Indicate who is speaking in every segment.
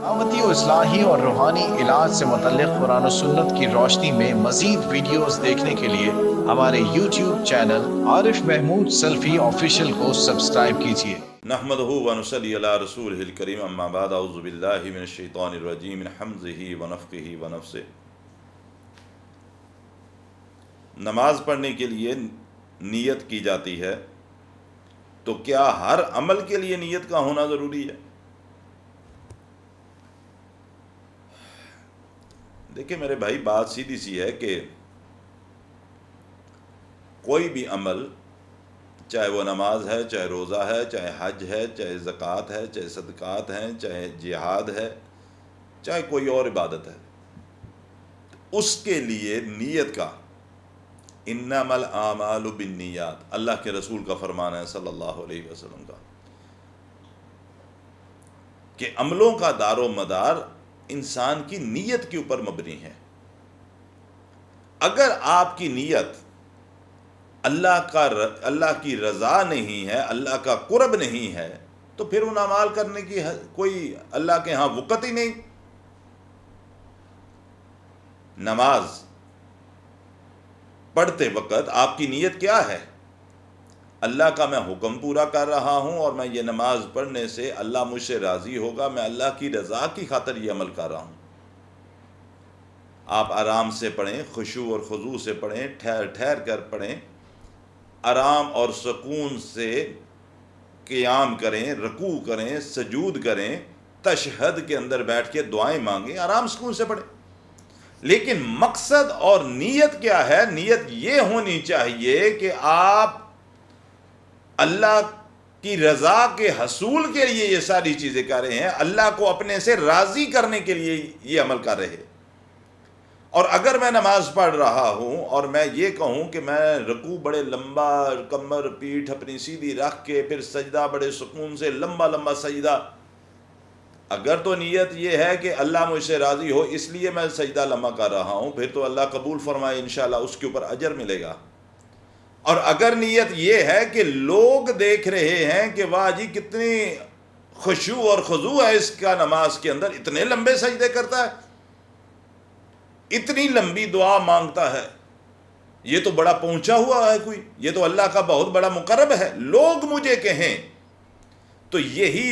Speaker 1: دعوتی و اصلاحی اور روحانی علاج سے متعلق قرآن و سنت کی روشنی میں مزید ویڈیوز دیکھنے کے لیے ہمارے یوٹیوب چینل عارف محمود سلفی آفیشیل کو سبسکرائب کیجیے۔
Speaker 2: نحمدہ ونصلی علی رسولہ الکریم، اما بعد، اعوذ باللہ من الشیطان الرجیم، من حمزہ ونفخہ ونفثہ۔ نماز پڑھنے کے لیے نیت کی جاتی ہے، تو کیا ہر عمل کے لیے نیت کا ہونا ضروری ہے؟ دیکھیں میرے بھائی، بات سیدھی سی ہے کہ کوئی بھی عمل، چاہے وہ نماز ہے، چاہے روزہ ہے، چاہے حج ہے، چاہے زکوٰۃ ہے، چاہے صدقات ہیں، چاہے جہاد ہے، چاہے کوئی اور عبادت ہے، اس کے لیے نیت کا انما الاعمال بالنیات، اللہ کے رسول کا فرمان ہے صلی اللہ علیہ وسلم کا، کہ عملوں کا دار و مدار انسان کی نیت کے اوپر مبنی ہے۔ اگر آپ کی نیت اللہ کی رضا نہیں ہے، اللہ کا قرب نہیں ہے، تو پھر ان اعمال کرنے کی کوئی اللہ کے ہاں وقت ہی نہیں۔ نماز پڑھتے وقت آپ کی نیت کیا ہے؟ اللہ کا میں حکم پورا کر رہا ہوں اور میں یہ نماز پڑھنے سے اللہ مجھ سے راضی ہوگا، میں اللہ کی رضا کی خاطر یہ عمل کر رہا ہوں۔ آپ آرام سے پڑھیں، خشوع اور خضوع سے پڑھیں، ٹھہر ٹھہر کر پڑھیں، آرام اور سکون سے قیام کریں، رکوع کریں، سجود کریں، تشہد کے اندر بیٹھ کے دعائیں مانگیں، آرام سکون سے پڑھیں۔ لیکن مقصد اور نیت کیا ہے؟ نیت یہ ہونی چاہیے کہ آپ اللہ کی رضا کے حصول کے لیے یہ ساری چیزیں کر رہے ہیں، اللہ کو اپنے سے راضی کرنے کے لیے یہ عمل کر رہے ہیں۔ اور اگر میں نماز پڑھ رہا ہوں اور میں یہ کہوں کہ میں رکوع بڑے لمبا، کمر پیٹھ اپنی سیدھی رکھ کے پھر سجدہ بڑے سکون سے لمبا لمبا سجدہ، اگر تو نیت یہ ہے کہ اللہ مجھ سے راضی ہو اس لیے میں سجدہ لمبا کر رہا ہوں، پھر تو اللہ قبول فرمائے، انشاءاللہ اس کے اوپر اجر ملے گا۔ اور اگر نیت یہ ہے کہ لوگ دیکھ رہے ہیں کہ واہ جی کتنی خشوع اور خضوع ہے اس کا، نماز کے اندر اتنے لمبے سجدے کرتا ہے، اتنی لمبی دعا مانگتا ہے، یہ تو بڑا پہنچا ہوا ہے کوئی، یہ تو اللہ کا بہت بڑا مقرب ہے، لوگ مجھے کہیں، تو یہی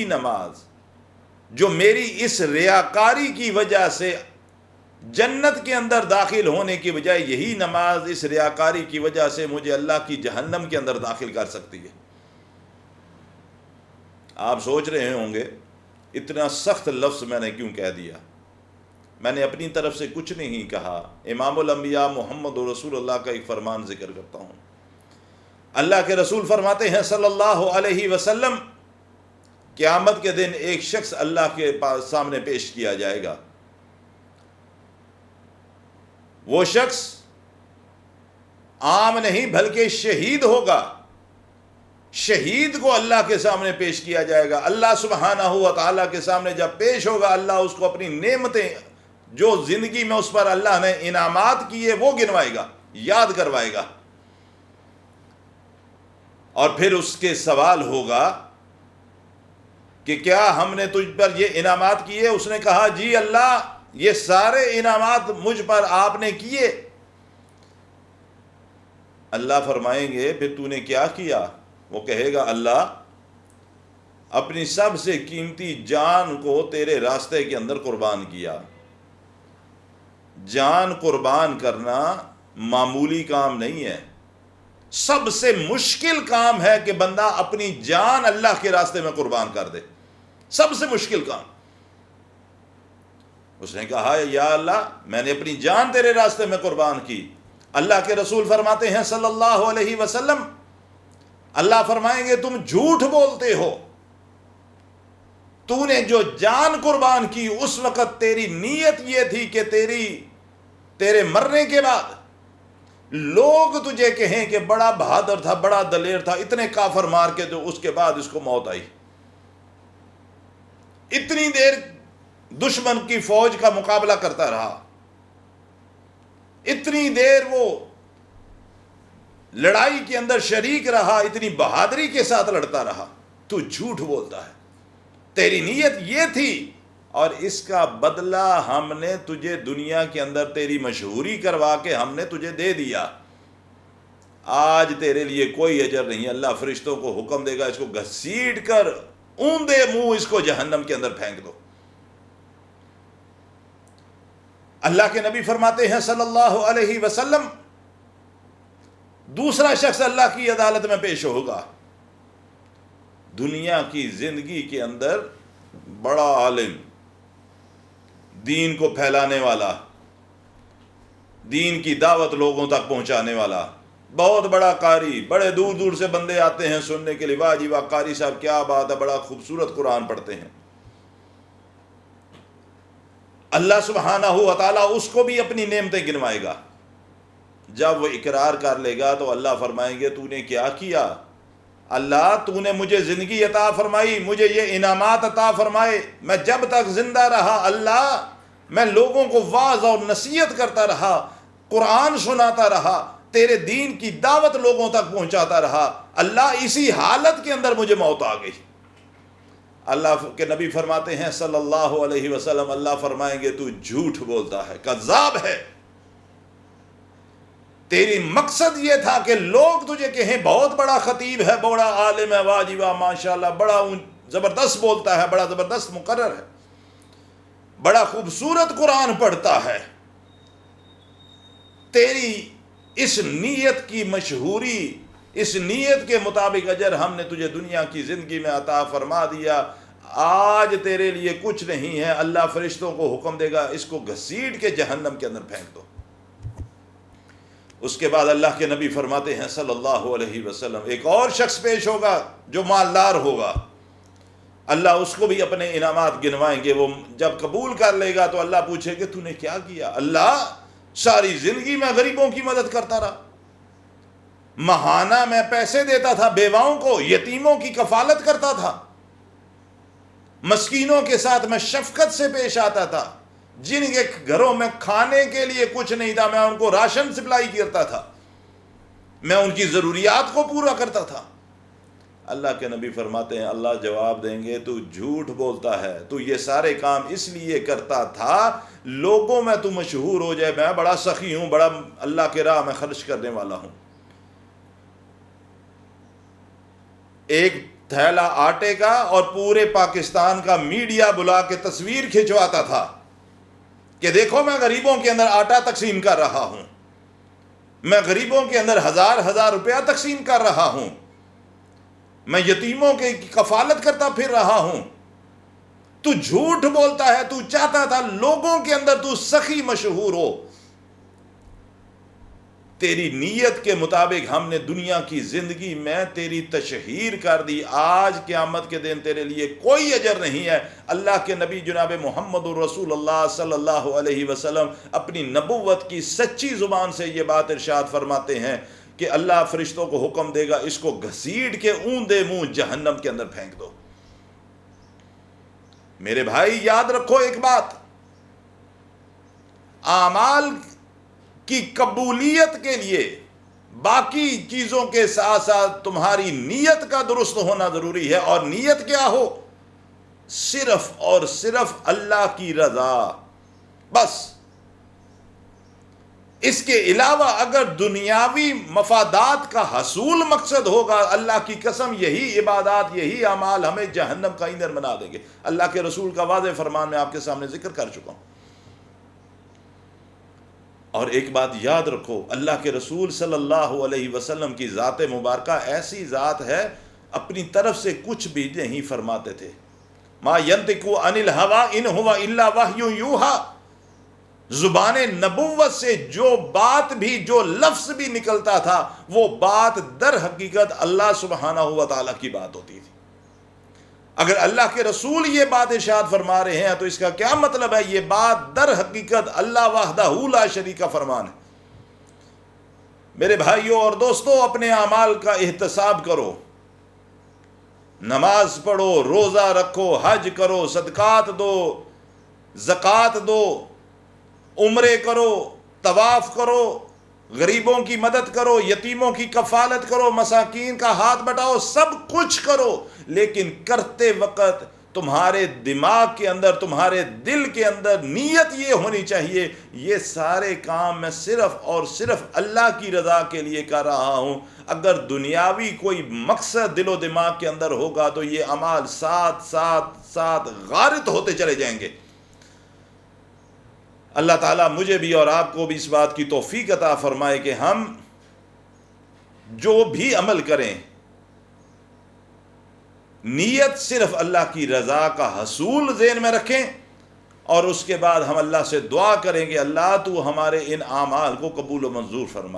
Speaker 2: نماز جو میری اس ریاکاری کی وجہ سے جنت کے اندر داخل ہونے کی بجائے، یہی نماز اس ریاکاری کی وجہ سے مجھے اللہ کی جہنم کے اندر داخل کر سکتی ہے۔ آپ سوچ رہے ہوں گے اتنا سخت لفظ میں نے کیوں کہہ دیا؟ میں نے اپنی طرف سے کچھ نہیں کہا، امام الانبیاء محمد رسول اللہ کا ایک فرمان ذکر کرتا ہوں۔ اللہ کے رسول فرماتے ہیں صلی اللہ علیہ وسلم، قیامت کے دن ایک شخص اللہ کے سامنے پیش کیا جائے گا، وہ شخص عام نہیں بلکہ شہید ہوگا، شہید کو اللہ کے سامنے پیش کیا جائے گا۔ اللہ سبحانہ و تعالیٰ کے سامنے جب پیش ہوگا، اللہ اس کو اپنی نعمتیں جو زندگی میں اس پر اللہ نے انعامات کیے وہ گنوائے گا، یاد کروائے گا، اور پھر اس کے سوال ہوگا کہ کیا ہم نے تجھ پر یہ انعامات کیے؟ اس نے کہا جی اللہ، یہ سارے انعامات مجھ پر آپ نے کیے۔ اللہ فرمائیں گے پھر تو نے کیا کیا؟ وہ کہے گا اللہ، اپنی سب سے قیمتی جان کو تیرے راستے کے اندر قربان کیا۔ جان قربان کرنا معمولی کام نہیں ہے، سب سے مشکل کام ہے کہ بندہ اپنی جان اللہ کے راستے میں قربان کر دے، سب سے مشکل کام۔ اس نے کہا یا اللہ، میں نے اپنی جان تیرے راستے میں قربان کی۔ اللہ کے رسول فرماتے ہیں صلی اللہ علیہ وسلم، اللہ فرمائیں گے تم جھوٹ بولتے ہو، تو نے جو جان قربان کی اس وقت تیری نیت یہ تھی کہ تیرے مرنے کے بعد لوگ تجھے کہیں کہ بڑا بہادر تھا، بڑا دلیر تھا، اتنے کافر مار کے جو اس کے بعد اس کو موت آئی، اتنی دیر دشمن کی فوج کا مقابلہ کرتا رہا، اتنی دیر وہ لڑائی کے اندر شریک رہا، اتنی بہادری کے ساتھ لڑتا رہا، تو جھوٹ بولتا ہے، تیری نیت یہ تھی اور اس کا بدلہ ہم نے تجھے دنیا کے اندر تیری مشہوری کروا کے ہم نے تجھے دے دیا، آج تیرے لیے کوئی اجر نہیں۔ اللہ فرشتوں کو حکم دے گا اس کو گھسیٹ کر اوندے منہ اس کو جہنم کے اندر پھینک دو۔ اللہ کے نبی فرماتے ہیں صلی اللہ علیہ وسلم، دوسرا شخص اللہ کی عدالت میں پیش ہوگا، دنیا کی زندگی کے اندر بڑا عالم، دین کو پھیلانے والا، دین کی دعوت لوگوں تک پہنچانے والا، بہت بڑا قاری، بڑے دور دور سے بندے آتے ہیں سننے کے لیے، واہ جی واہ قاری صاحب کیا بات ہے، بڑا خوبصورت قرآن پڑھتے ہیں۔ اللہ سبحانہ و تعالیٰ اس کو بھی اپنی نعمتیں گنوائے گا۔ جب وہ اقرار کر لے گا تو اللہ فرمائیں گے تو نے کیا کیا؟ اللہ تو نے مجھے زندگی عطا فرمائی، مجھے یہ انعامات عطا فرمائے، میں جب تک زندہ رہا اللہ میں لوگوں کو واعظ اور نصیحت کرتا رہا، قرآن سناتا رہا، تیرے دین کی دعوت لوگوں تک پہنچاتا رہا، اللہ اسی حالت کے اندر مجھے موت آ گئی۔ اللہ کے نبی فرماتے ہیں صلی اللہ علیہ وسلم، اللہ فرمائیں گے تو جھوٹ بولتا ہے، کذاب ہے، تیری مقصد یہ تھا کہ لوگ تجھے کہیں بہت بڑا خطیب ہے، بڑا عالم ہے، واہ جی واہ ماشاءاللہ، بڑا زبردست بولتا ہے، بڑا زبردست مقرر ہے، بڑا خوبصورت قرآن پڑھتا ہے۔ تیری اس نیت کی مشہوری، اس نیت کے مطابق اجر ہم نے تجھے دنیا کی زندگی میں عطا فرما دیا، آج تیرے لیے کچھ نہیں ہے۔ اللہ فرشتوں کو حکم دے گا اس کو گھسیٹ کے جہنم کے اندر پھینک دو۔ اس کے بعد اللہ کے نبی فرماتے ہیں صلی اللہ علیہ وسلم، ایک اور شخص پیش ہوگا جو مالدار ہوگا، اللہ اس کو بھی اپنے انعامات گنوائیں گے۔ وہ جب قبول کر لے گا تو اللہ پوچھے کہ تو نے کیا کیا؟ اللہ ساری زندگی میں غریبوں کی مدد کرتا رہا، ماہانہ میں پیسے دیتا تھا، بیواؤں کو، یتیموں کی کفالت کرتا تھا، مسکینوں کے ساتھ میں شفقت سے پیش آتا تھا، جن کے گھروں میں کھانے کے لیے کچھ نہیں تھا میں ان کو راشن سپلائی کرتا تھا، میں ان کی ضروریات کو پورا کرتا تھا۔ اللہ کے نبی فرماتے ہیں اللہ جواب دیں گے تو جھوٹ بولتا ہے، تو یہ سارے کام اس لیے کرتا تھا لوگوں میں تو مشہور ہو جائے، میں بڑا سخی ہوں، بڑا اللہ کے راہ میں خرچ کرنے والا ہوں۔ ایک تھیلا آٹے کا اور پورے پاکستان کا میڈیا بلا کے تصویر کھنچواتا تھا کہ دیکھو میں غریبوں کے اندر آٹا تقسیم کر رہا ہوں، میں غریبوں کے اندر ہزار ہزار روپیہ تقسیم کر رہا ہوں، میں یتیموں کی کفالت کرتا پھر رہا ہوں۔ تو جھوٹ بولتا ہے، تو چاہتا تھا لوگوں کے اندر تو سخی مشہور ہو، تیری نیت کے مطابق ہم نے دنیا کی زندگی میں تیری تشہیر کر دی، آج قیامت کے دن تیرے لیے کوئی اجر نہیں ہے۔ اللہ کے نبی جناب محمد رسول اللہ صلی اللہ علیہ وسلم اپنی نبوت کی سچی زبان سے یہ بات ارشاد فرماتے ہیں کہ اللہ فرشتوں کو حکم دے گا اس کو گھسیٹ کے اوندے منہ جہنم کے اندر پھینک دو۔ میرے بھائی یاد رکھو ایک بات، اعمال کی قبولیت کے لیے باقی چیزوں کے ساتھ ساتھ تمہاری نیت کا درست ہونا ضروری ہے، اور نیت کیا ہو؟ صرف اور صرف اللہ کی رضا، بس۔ اس کے علاوہ اگر دنیاوی مفادات کا حصول مقصد ہوگا، اللہ کی قسم یہی عبادات، یہی اعمال ہمیں جہنم کا ایندھن بنا دیں گے۔ اللہ کے رسول کا واضح فرمان میں آپ کے سامنے ذکر کر چکا ہوں۔ اور ایک بات یاد رکھو، اللہ کے رسول صلی اللہ علیہ وسلم کی ذات مبارکہ ایسی ذات ہے، اپنی طرف سے کچھ بھی نہیں فرماتے تھے۔ ما ینطق عن الہوی ان ہوا الا وحی یوحی، زبان نبوت سے جو بات بھی، جو لفظ بھی نکلتا تھا وہ بات در حقیقت اللہ سبحانہ و تعالیٰ کی بات ہوتی تھی۔ اگر اللہ کے رسول یہ بات ارشاد فرما رہے ہیں تو اس کا کیا مطلب ہے؟ یہ بات در حقیقت اللہ وحدہ لا شریک کا فرمان ہے۔ میرے بھائیوں اور دوستوں، اپنے اعمال کا احتساب کرو، نماز پڑھو، روزہ رکھو، حج کرو، صدقات دو، زکوٰۃ دو، عمرے کرو، طواف کرو، غریبوں کی مدد کرو، یتیموں کی کفالت کرو، مساکین کا ہاتھ بٹاؤ، سب کچھ کرو، لیکن کرتے وقت تمہارے دماغ کے اندر، تمہارے دل کے اندر نیت یہ ہونی چاہیے، یہ سارے کام میں صرف اور صرف اللہ کی رضا کے لیے کر رہا ہوں۔ اگر دنیاوی کوئی مقصد دل و دماغ کے اندر ہوگا تو یہ اعمال ساتھ ساتھ ساتھ غارت ہوتے چلے جائیں گے۔ اللہ تعالیٰ مجھے بھی اور آپ کو بھی اس بات کی توفیق عطا فرمائے کہ ہم جو بھی عمل کریں نیت صرف اللہ کی رضا کا حصول ذہن میں رکھیں، اور اس کے بعد ہم اللہ سے دعا کریں کہ اللہ تو ہمارے ان اعمال کو قبول و منظور فرما۔